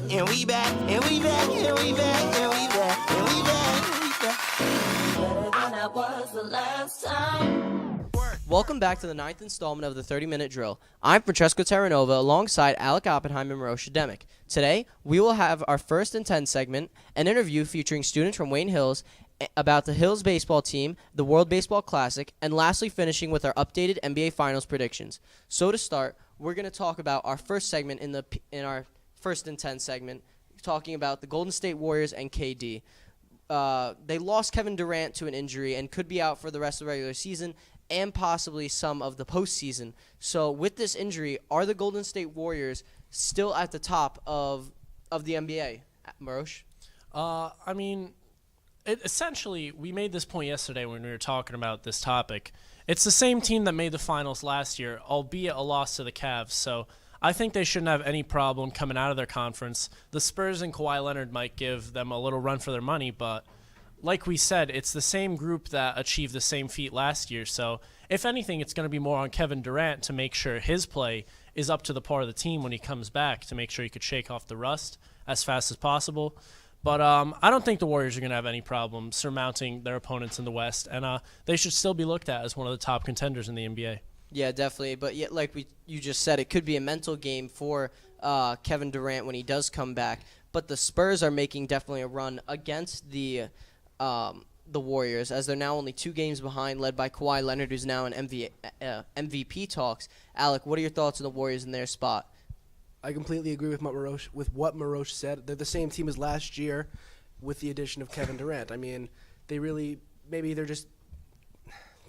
And we back, and we back, and we back, and we back, and we back, and we back. Better than I was the last time. Welcome back to the 9th installment of the 30-Minute Drill. I'm Francesco Terranova alongside Alec Oppenheim and Marosh Ademic. Today, we will have our first and 10 segment, an interview featuring students from Wayne Hills about the Hills baseball team, the World Baseball Classic, and lastly finishing with our updated NBA Finals predictions. So to start, we're going to talk about our first segment in our first and 10 segment, talking about the Golden State Warriors and KD. They lost Kevin Durant to an injury and could be out for the rest of the regular season and possibly some of the postseason. So with this injury, are the Golden State Warriors still at the top of the NBA? Marosh? Essentially, we made this point yesterday when we were talking about this topic. It's the same team that made the finals last year, albeit a loss to the Cavs. So I think they shouldn't have any problem coming out of their conference. The Spurs and Kawhi Leonard might give them a little run for their money, but like we said, it's the same group that achieved the same feat last year. So if anything, it's going to be more on Kevin Durant to make sure his play is up to the par of the team when he comes back, to make sure he could shake off the rust as fast as possible. But I don't think the Warriors are going to have any problem surmounting their opponents in the West, and they should still be looked at as one of the top contenders in the NBA. Yeah, definitely. But yet, like you just said, it could be a mental game for Kevin Durant when he does come back. But the Spurs are making definitely a run against the Warriors, as they're now only 2 games behind, led by Kawhi Leonard, who's now in MVP talks. Alec, what are your thoughts on the Warriors in their spot? I completely agree with what Marosh said. They're the same team as last year with the addition of Kevin Durant. I mean, they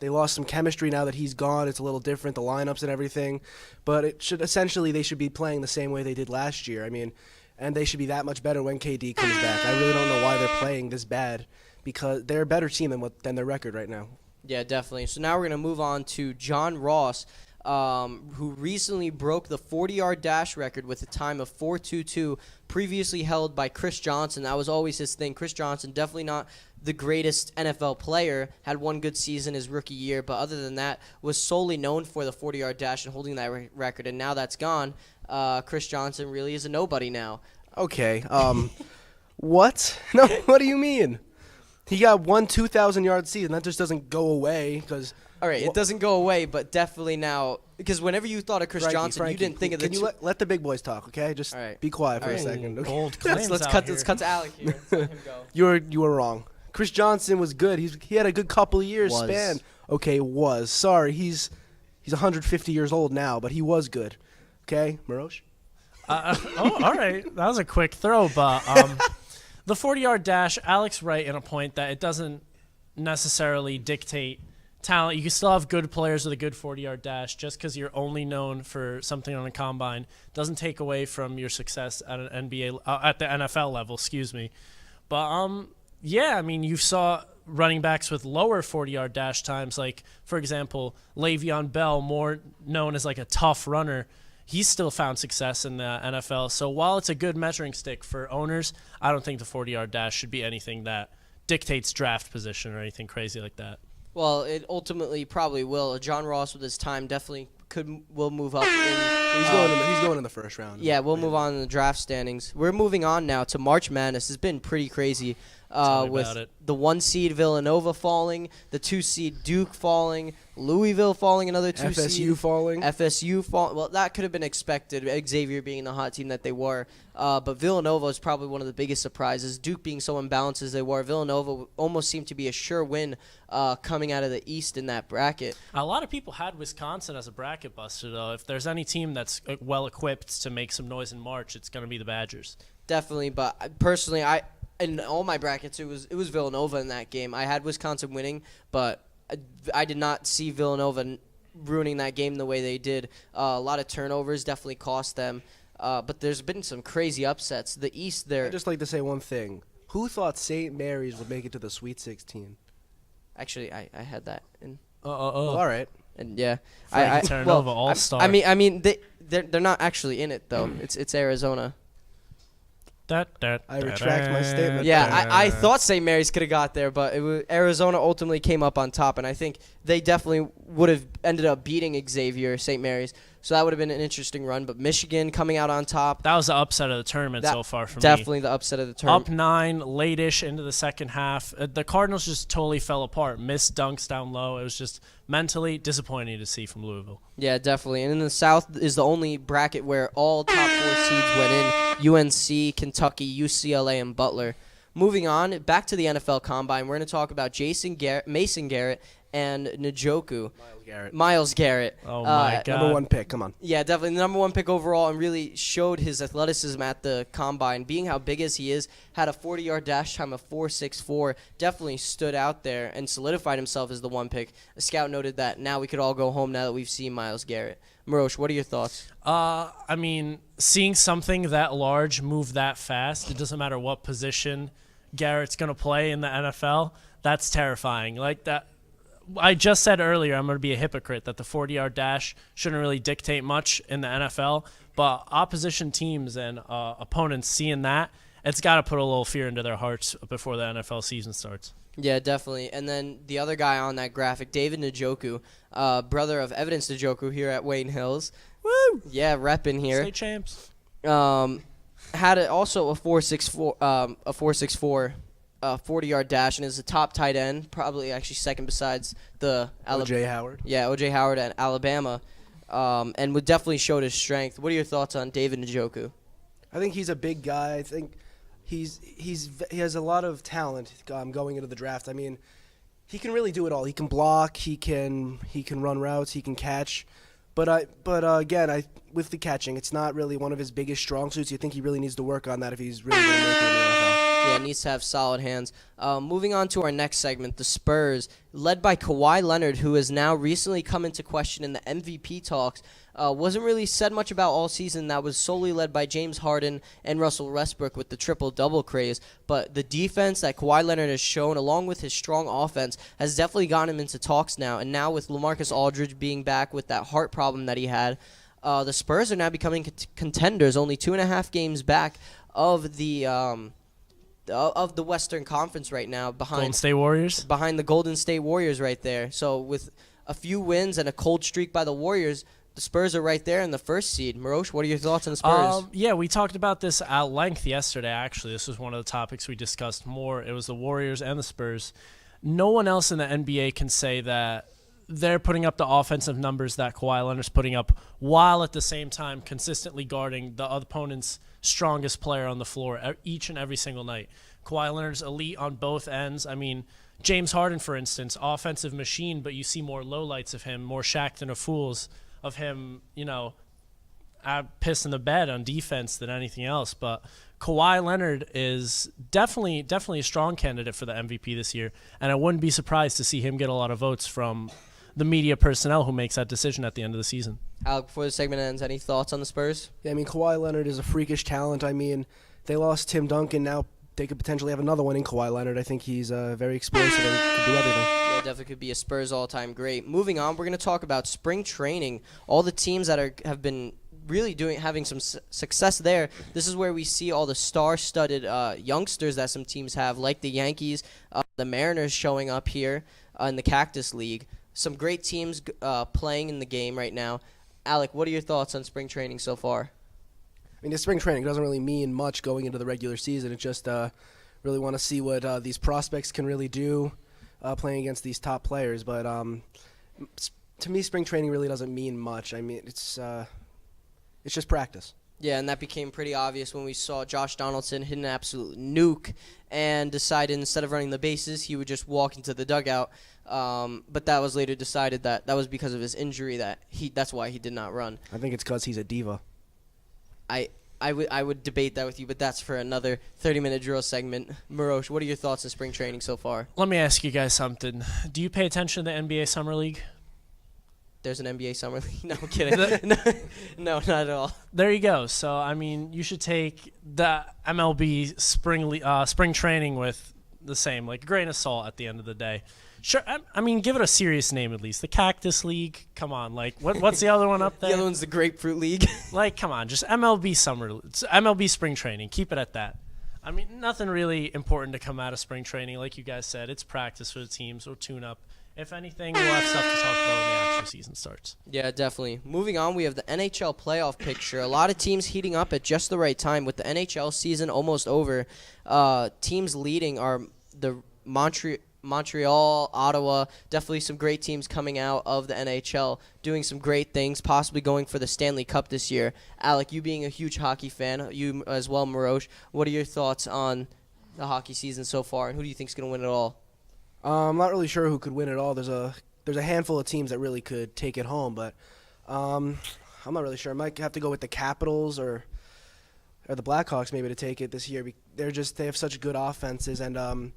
lost some chemistry now that he's gone. It's a little different, the lineups and everything. But they should be playing the same way they did last year. I mean, and they should be that much better when KD comes back. I really don't know why they're playing this bad, because they're a better team than their record right now. Yeah, definitely. So now we're going to move on to John Ross, who recently broke the 40-yard dash record with a time of 4.22, previously held by Chris Johnson. That was always his thing. Chris Johnson, definitely not the greatest NFL player, had one good season his rookie year, but other than that, was solely known for the 40-yard dash and holding that record, and now that's gone. Chris Johnson really is a nobody now. Okay. What? No, what do you mean? He got one 2,000-yard season. That just doesn't go away because. All right, it doesn't go away, but definitely now, because whenever you thought of Chris Johnson, Frankie, you didn't think of the. Can you let the big boys talk? Okay, just be quiet for a second. Okay? Bold let's claims cut out to Alec here. Let's let him go. You were wrong. Chris Johnson was good. He had a good couple of years span. Okay, was. Sorry, he's 150 years old now, but he was good. Okay, Marosh? All right. That was a quick throw, but the 40-yard dash, Alec's right in a point that it doesn't necessarily dictate talent. You can still have good players with a good 40-yard dash. Just because you're only known for something on a combine doesn't take away from your success at an at the NFL level. Excuse me, but yeah, I mean, you saw running backs with lower 40-yard dash times, like for example, Le'Veon Bell, more known as like a tough runner. He's still found success in the NFL. So while it's a good measuring stick for owners, I don't think the 40-yard dash should be anything that dictates draft position or anything crazy like that. Well, it ultimately probably will. John Ross with his time definitely will move up. He's going in the first round. Yeah, we'll move on in the draft standings. We're moving on now to March Madness. It's been pretty crazy with the 1 seed Villanova falling, the 2 seed Duke falling, Louisville falling, another 2 seed. FSU falling. Well, that could have been expected, Xavier being the hot team that they were. But Villanova is probably one of the biggest surprises. Duke being so imbalanced as they were, Villanova almost seemed to be a sure win coming out of the East in that bracket. A lot of people had Wisconsin as a bracket buster, though. If there's any team that's well-equipped to make some noise in March, it's going to be the Badgers. Definitely, but personally, in all my brackets, it was Villanova in that game. I had Wisconsin winning, but I did not see Villanova ruining that game the way they did. A lot of turnovers definitely cost them, but there's been some crazy upsets. The East there. I'd just like to say one thing. Who thought St. Mary's would make it to the Sweet 16? Actually, I had that. All right. And yeah, Terranova all-star. I mean, they're not actually in it though. It's Arizona. I retract my statement. Yeah, I thought St. Mary's could have got there, but Arizona ultimately came up on top, and I think they definitely would have ended up beating Xavier, St. Mary's. So that would have been an interesting run. But Michigan coming out on top. That was the upset of the tournament so far for me. Definitely the upset of the tournament. Up 9, late-ish into the second half. The Cardinals just totally fell apart. Missed dunks down low. It was just mentally disappointing to see from Louisville. Yeah, definitely. And in the South is the only bracket where all top 4 seeds went in. UNC, Kentucky, UCLA, and Butler. Moving on, back to the NFL Combine, we're going to talk about Mason Garrett and Njoku. Myles Garrett. Oh, my God. Number 1 pick, come on. Yeah, definitely the number 1 pick overall, and really showed his athleticism at the Combine. Being how big as he is, had a 40-yard dash time of 4.64, definitely stood out there and solidified himself as the 1 pick. A scout noted that now we could all go home now that we've seen Myles Garrett. Marosh, what are your thoughts? I mean, seeing something that large move that fast, it doesn't matter what position Garrett's going to play in the NFL, that's terrifying. Like that, I just said earlier, I'm going to be a hypocrite, that the 40-yard dash shouldn't really dictate much in the NFL, but opposition teams and opponents seeing that, it's got to put a little fear into their hearts before the NFL season starts. Yeah, definitely. And then the other guy on that graphic, David Njoku, brother of Evidence Njoku here at Wayne Hills. Woo! Yeah, repping here. State champs. Had also a 4.64 40-yard dash, and is a top tight end, probably actually second besides the O.J. Howard. Yeah, O.J. Howard at Alabama, and would definitely showed his strength. What are your thoughts on David Njoku? I think he's a big guy. I think he has a lot of talent going into the draft. I mean, he can really do it all. He can block. He can run routes. He can catch. But again, with the catching, it's not really one of his biggest strong suits. You think he really needs to work on that if he's really going to make it in the NFL. Yeah, needs to have solid hands. Moving on to our next segment, the Spurs, led by Kawhi Leonard, who has now recently come into question in the MVP talks. Wasn't really said much about all season. That was solely led by James Harden and Russell Westbrook with the triple-double craze. But the defense that Kawhi Leonard has shown, along with his strong offense, has definitely gotten him into talks now. And now with LaMarcus Aldridge being back with that heart problem that he had, the Spurs are now becoming contenders, only 2.5 games back of the Western Conference right now, behind Golden State Warriors. Behind the Golden State Warriors right there. So with a few wins and a cold streak by the Warriors, the Spurs are right there in the first seed. Marosh, what are your thoughts on the Spurs? Yeah, we talked about this at length yesterday, actually. This was one of the topics we discussed more. It was the Warriors and the Spurs. No one else in the NBA can say that they're putting up the offensive numbers that Kawhi Leonard's putting up, while at the same time consistently guarding the opponent's strongest player on the floor each and every single night. Kawhi Leonard's elite on both ends. I mean, James Harden, for instance, offensive machine, but you see more lowlights of him, more Shaq than a Fool's of him, pissing the bed on defense than anything else. But Kawhi Leonard is definitely a strong candidate for the MVP this year, and I wouldn't be surprised to see him get a lot of votes from the media personnel who makes that decision at the end of the season. Alec, before the segment ends, any thoughts on the Spurs? Yeah, I mean, Kawhi Leonard is a freakish talent. I mean, they lost Tim Duncan. Now they could potentially have another one in Kawhi Leonard. I think he's very explosive and can do everything. Yeah, definitely could be a Spurs all-time great. Moving on, we're going to talk about spring training. All the teams that have been really having some success there. This is where we see all the star-studded youngsters that some teams have, like the Yankees, the Mariners showing up here in the Cactus League. Some great teams playing in the game right now. Alec, what are your thoughts on spring training so far? I mean, the spring training doesn't really mean much going into the regular season. It just really want to see what these prospects can really do playing against these top players. But to me, spring training really doesn't mean much. I mean, it's just practice. Yeah, and that became pretty obvious when we saw Josh Donaldson hit an absolute nuke and decided instead of running the bases, he would just walk into the dugout. But that was later decided that was because of his injury that's why he did not run. I think it's because he's a diva. I would debate that with you, but that's for another 30-minute drill segment. Marosh, what are your thoughts on spring training so far? Let me ask you guys something. Do you pay attention to the NBA Summer League? There's an NBA Summer League? No, I'm kidding. No, not at all. There you go. So, I mean, you should take the MLB spring training with the same, like, grain of salt at the end of the day. Sure, I mean, give it a serious name at least. The Cactus League, come on. Like, what's the other one up there? The other one's the Grapefruit League. Like, come on, just MLB spring training. Keep it at that. I mean, nothing really important to come out of spring training. Like you guys said, it's practice for the teams or tune-up. if anything, we'll have stuff to talk about when the actual season starts. Yeah, definitely. Moving on, we have the NHL playoff picture. A lot of teams heating up at just the right time with the NHL season almost over. Teams leading are the Montreal, Ottawa, definitely some great teams coming out of the NHL, doing some great things, possibly going for the Stanley Cup this year. Alec, you being a huge hockey fan, you as well, Marosh, what are your thoughts on the hockey season so far, and who do you think is going to win it all? I'm not really sure who could win it all. There's a handful of teams that really could take it home, but I'm not really sure. I might have to go with the Capitals or the Blackhawks maybe to take it this year. They have such good offenses, and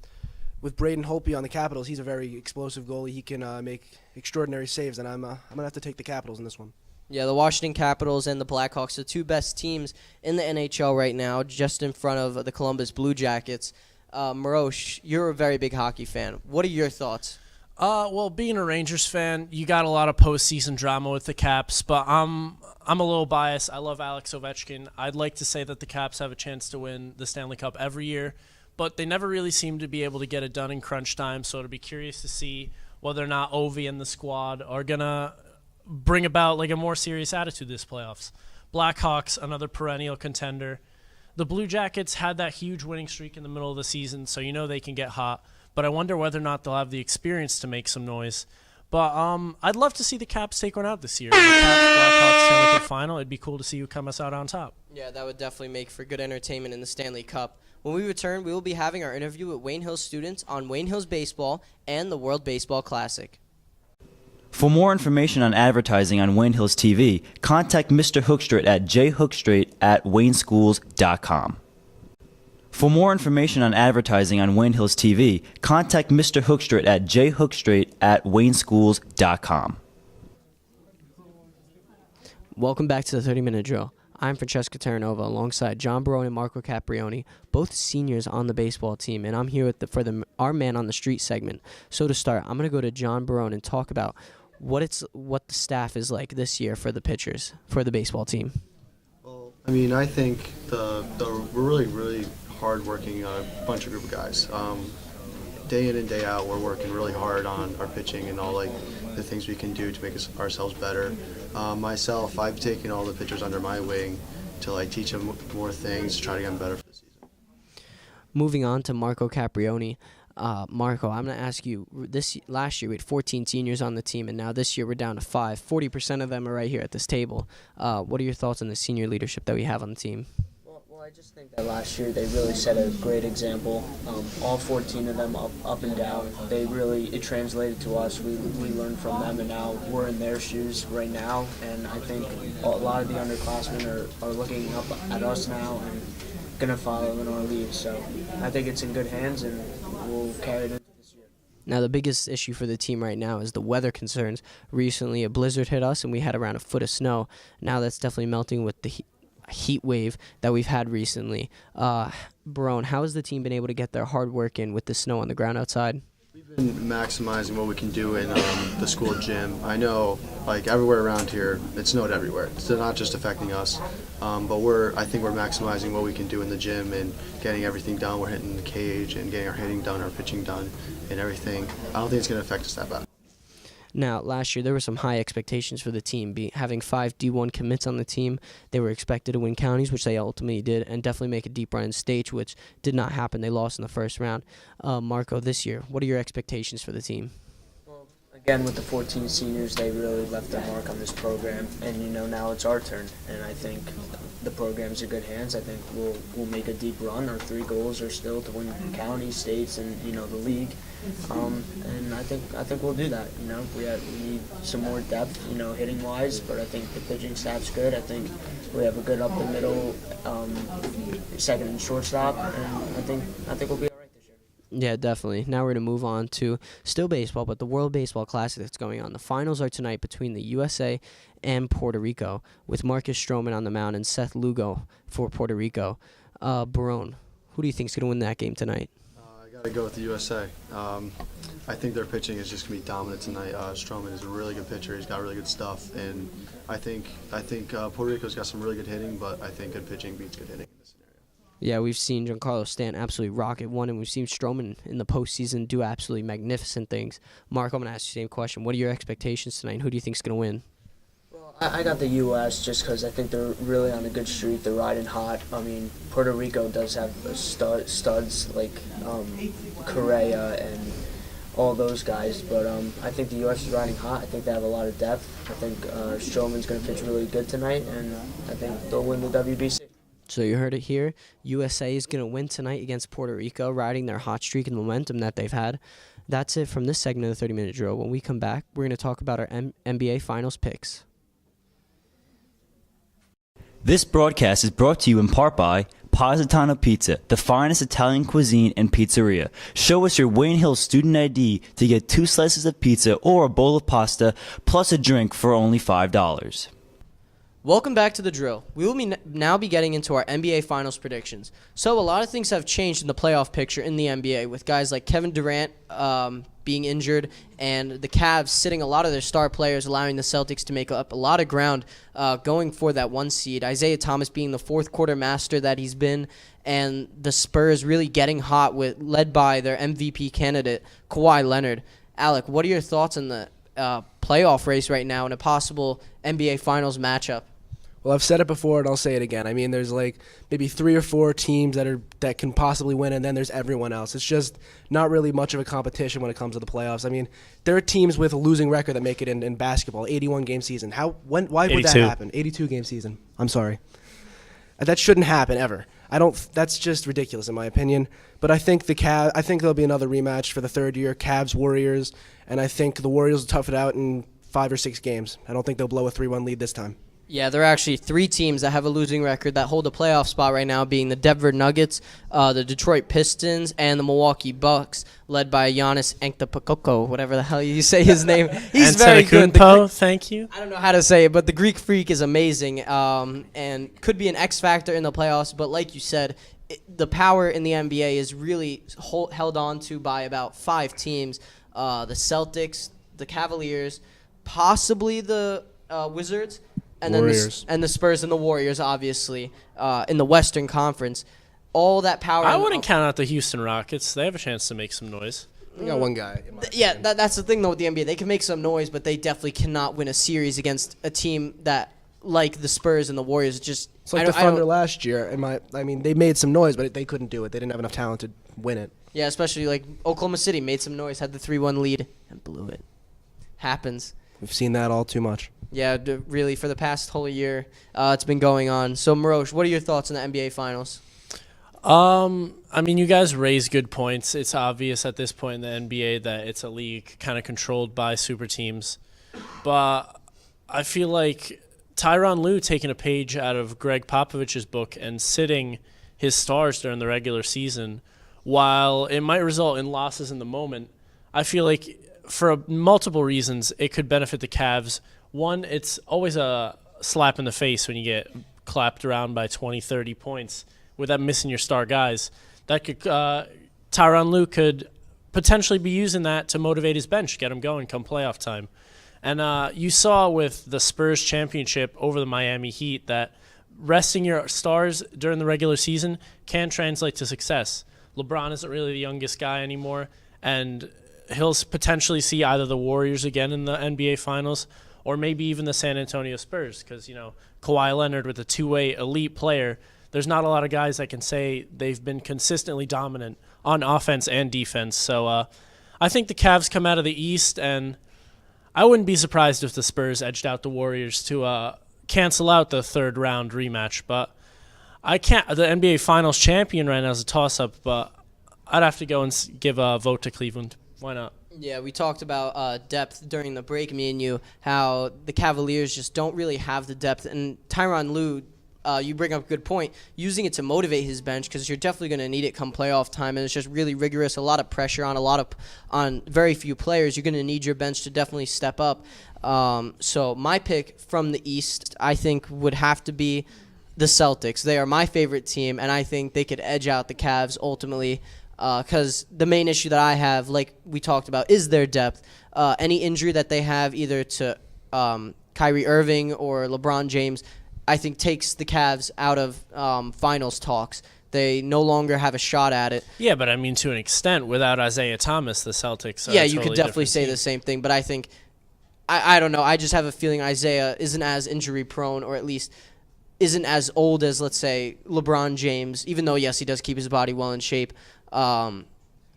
with Braden Holtby on the Capitals, he's a very explosive goalie. He can make extraordinary saves, and I'm gonna have to take the Capitals in this one. Yeah, the Washington Capitals and the Blackhawks, the two best teams in the NHL right now, just in front of the Columbus Blue Jackets. Marosh, you're a very big hockey fan. What are your thoughts? Well, being a Rangers fan, you got a lot of postseason drama with the Caps, but I'm a little biased. I love Alex Ovechkin. I'd like to say that the Caps have a chance to win the Stanley Cup every year, but they never really seem to be able to get it done in crunch time, so it'll be curious to see whether or not Ovi and the squad are going to bring about like a more serious attitude this playoffs. Blackhawks, another perennial contender. The Blue Jackets had that huge winning streak in the middle of the season, so you know they can get hot. But I wonder whether or not they'll have the experience to make some noise. But I'd love to see the Caps take one out this year. The Caps Blackhawks Stanley Cup final. It'd be cool to see who comes out on top. Yeah, that would definitely make for good entertainment in the Stanley Cup. When we return, we will be having our interview with Wayne Hills students on Wayne Hills Baseball and the World Baseball Classic. For more information on advertising on Wayne Hills TV, contact Mr. Hookstrait at jhookstrait@wayneschools.com. For more information on advertising on Wayne Hills TV, contact Mr. Hookstrait at jhookstrait@wayneschools.com. Welcome back to the 30-minute drill. I'm Francesco Terranova alongside John Barone and Marco Caprioni, both seniors on the baseball team, and I'm here with our Man on the Street segment. So to start, I'm going to go to John Barone and talk about what the staff is like this year for the pitchers, for the baseball team. Well, I mean, I think we're really hard-working bunch of group of guys. Day in and day out, we're working really hard on our pitching and all the things we can do to make ourselves better. Myself, I've taken all the pitchers under my wing to teach them more things, try to get them better for the season. Moving on to Marco Caprioni. Marco, I'm going to ask you, last year we had 14 seniors on the team, and now this year we're down to 5. 40% of them are right here at this table. What are your thoughts on the senior leadership that we have on the team? Well, I just think that last year they really set a great example. All 14 of them up and down. It translated to us. We learned from them, and now we're in their shoes right now. And I think a lot of the underclassmen are looking up at us now and going to follow in our lead. So I think it's in good hands, and we'll carry it into this year. Now, the biggest issue for the team right now is the weather concerns. Recently, a blizzard hit us, and we had around a foot of snow. Now that's definitely melting with the heat wave that we've had recently. Barone, how has the team been able to get their hard work in with the snow on the ground outside? We've been maximizing what we can do in the school gym. I know, everywhere around here, it snowed everywhere. It's not just affecting us, but I think we're maximizing what we can do in the gym and getting everything done. We're hitting the cage and getting our hitting done, our pitching done, and everything. I don't think it's going to affect us that bad. Now, last year there were some high expectations for the team. Having 5 D1 commits on the team, they were expected to win counties, which they ultimately did, and definitely make a deep run in state, which did not happen. They lost in the first round. Marco, this year, what are your expectations for the team? Well, again, with the 14 seniors, they really left their mark on this program, and now it's our turn. And I think the program's in good hands. I think we'll make a deep run. Our 3 goals are still to win counties, states, and the league. And I think we'll do that. We need some more depth, hitting wise. But I think the pitching staff's good. I think we have a good up the middle, second and shortstop, and I think we'll be all right this year. Yeah, definitely. Now we're going to move on to still baseball, but the World Baseball Classic that's going on. The finals are tonight between the USA and Puerto Rico, with Marcus Stroman on the mound and Seth Lugo for Puerto Rico. Barone, who do you think is going to win that game tonight? I got to go with the USA. I think their pitching is just going to be dominant tonight. Stroman is a really good pitcher. He's got really good stuff, and I think Puerto Rico's got some really good hitting, but I think good pitching beats good hitting in this scenario. Yeah, we've seen Giancarlo Stanton absolutely rocket one, and we've seen Stroman in the postseason do absolutely magnificent things. Mark, I'm going to ask you the same question. What are your expectations tonight, and who do you think is going to win? Well, I got the U.S. just because I think they're really on a good streak. They're riding hot. I mean, Puerto Rico does have studs like Correa and all those guys, but I think the U.S. is riding hot. I think they have a lot of depth. I think Stroman's going to pitch really good tonight, and I think they'll win the WBC. So you heard it here. USA is going to win tonight against Puerto Rico, riding their hot streak and momentum that they've had. That's it from this segment of the 30-minute drill. When we come back, we're going to talk about our NBA Finals picks. This broadcast is brought to you in part by Positano Pizza, the finest Italian cuisine and pizzeria. Show us your Wayne Hills student ID to get 2 slices of pizza or a bowl of pasta, plus a drink for only $5. Welcome back to the drill. We will now be getting into our NBA Finals predictions. So a lot of things have changed in the playoff picture in the NBA, with guys like Kevin Durant being injured and the Cavs sitting a lot of their star players, allowing the Celtics to make up a lot of ground going for that 1 seed. Isaiah Thomas being the fourth quarter master that he's been, and the Spurs really getting hot, led by their MVP candidate, Kawhi Leonard. Alec, what are your thoughts on the playoff race right now and a possible NBA Finals matchup? Well, I've said it before, and I'll say it again. I mean, there's like maybe 3 or 4 teams that can possibly win, and then there's everyone else. It's just not really much of a competition when it comes to the playoffs. I mean, there are teams with a losing record that make it in basketball, 81-game season. Why would that happen? 82-game season. I'm sorry. That shouldn't happen ever. That's just ridiculous in my opinion. But I think there'll be another rematch for the third year, Cavs Warriors, and I think the Warriors will tough it out in 5 or 6 games. I don't think they'll blow a 3-1 lead this time. Yeah, there are actually 3 teams that have a losing record that hold a playoff spot right now, being the Denver Nuggets, the Detroit Pistons, and the Milwaukee Bucks, led by Giannis Antetokounmpo, whatever the hell you say his name. He's very good. Thank you. I don't know how to say it, but the Greek Freak is amazing and could be an X factor in the playoffs. But like you said, the power in the NBA is really held on to by about 5 teams: the Celtics, the Cavaliers, possibly the Wizards. And Warriors. then the Spurs and the Warriors, obviously, in the Western Conference. All that power. I wouldn't count out the Houston Rockets. They have a chance to make some noise. We got one guy. Yeah, that's the thing, though, with the NBA. They can make some noise, but they definitely cannot win a series against a team that, like the Spurs and the Warriors, just... It's like the Thunder last year. I mean, they made some noise, but they couldn't do it. They didn't have enough talent to win it. Yeah, especially like Oklahoma City made some noise, had the 3-1 lead, and blew it. Happens. We've seen that all too much. Yeah, really, for the past whole year, it's been going on. So, Marosh, what are your thoughts on the NBA Finals? I mean, you guys raise good points. It's obvious at this point in the NBA that it's a league kind of controlled by super teams. But I feel like Tyronn Lue taking a page out of Greg Popovich's book and sitting his stars during the regular season, while it might result in losses in the moment, I feel like for multiple reasons it could benefit the Cavs. One, it's always a slap in the face when you get clapped around by 20, 30 points without missing your star guys. That could Tyronn Lue could potentially be using that to motivate his bench, get him going come playoff time. And you saw with the Spurs championship over the Miami Heat that resting your stars during the regular season can translate to success. LeBron isn't really the youngest guy anymore, and he'll potentially see either the Warriors again in the NBA Finals or maybe even the San Antonio Spurs, because, you know, Kawhi Leonard with a two-way elite player, there's not a lot of guys that can say they've been consistently dominant on offense and defense. So I think the Cavs come out of the East, and I wouldn't be surprised if the Spurs edged out the Warriors to cancel out the third-round rematch. But I can't. The NBA Finals champion right now is a toss-up, but I'd have to go and give a vote to Cleveland. Why not? Yeah, we talked about depth during the break, me and you, how the Cavaliers just don't really have the depth. And Tyronn Lue, you bring up a good point, using it to motivate his bench, because you're definitely going to need it come playoff time, and it's just really rigorous, a lot of pressure on very few players. You're going to need your bench to definitely step up. So my pick from the East, I think, would have to be the Celtics. They are my favorite team, and I think they could edge out the Cavs ultimately. Because the main issue that I have, like we talked about, is their depth. Any injury that they have, either to Kyrie Irving or LeBron James, I think takes the Cavs out of finals talks. They no longer have a shot at it. Yeah, but I mean, to an extent, without Isaiah Thomas, the Celtics are Yeah, a you could totally definitely different say team. the same thing, but I think I don't know. I just have a feeling Isaiah isn't as injury prone, or at least isn't as old as, let's say, LeBron James, even though, yes, he does keep his body well in shape.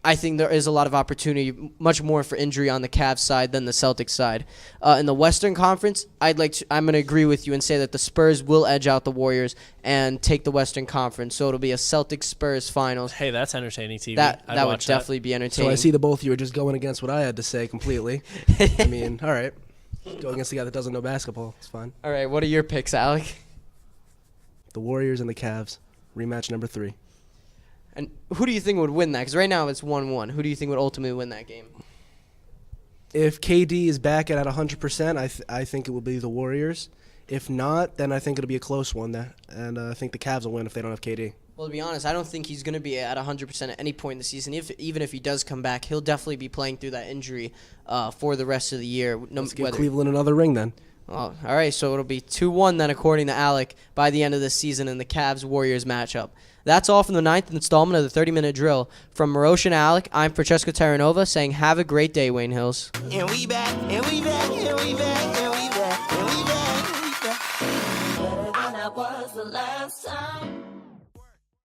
I think there is a lot of opportunity, much more for injury on the Cavs side than the Celtics side. In the Western Conference, I'm going to agree with you and say that the Spurs will edge out the Warriors and take the Western Conference. So it'll be a Celtics-Spurs finals. Hey, that's entertaining TV. That I'd would watch definitely be entertaining. So I see the both of you are just going against what I had to say completely. I mean, all right. Go against the guy that doesn't know basketball. It's fine. All right, what are your picks, Alec? The Warriors and the Cavs. Rematch number 3. And who do you think would win that? Because right now it's 1-1. Who do you think would ultimately win that game? If KD is back at 100%, I think it will be the Warriors. If not, then I think it'll be a close one. And I think the Cavs will win if they don't have KD. Well, to be honest, I don't think he's going to be at 100% at any point in the season. Even if he does come back, he'll definitely be playing through that injury for the rest of the year. Let's give Cleveland another ring then. Oh, all right, so it'll be 2-1 then, according to Alec, by the end of the season in the Cavs-Warriors matchup. That's all from the 9th installment of the 30-Minute Drill. From Marosh and Alec, I'm Francesco Terranova saying have a great day, Wayne Hills. And we back, and we back, and we back, and we back, and we back, and we back. And that was the last time.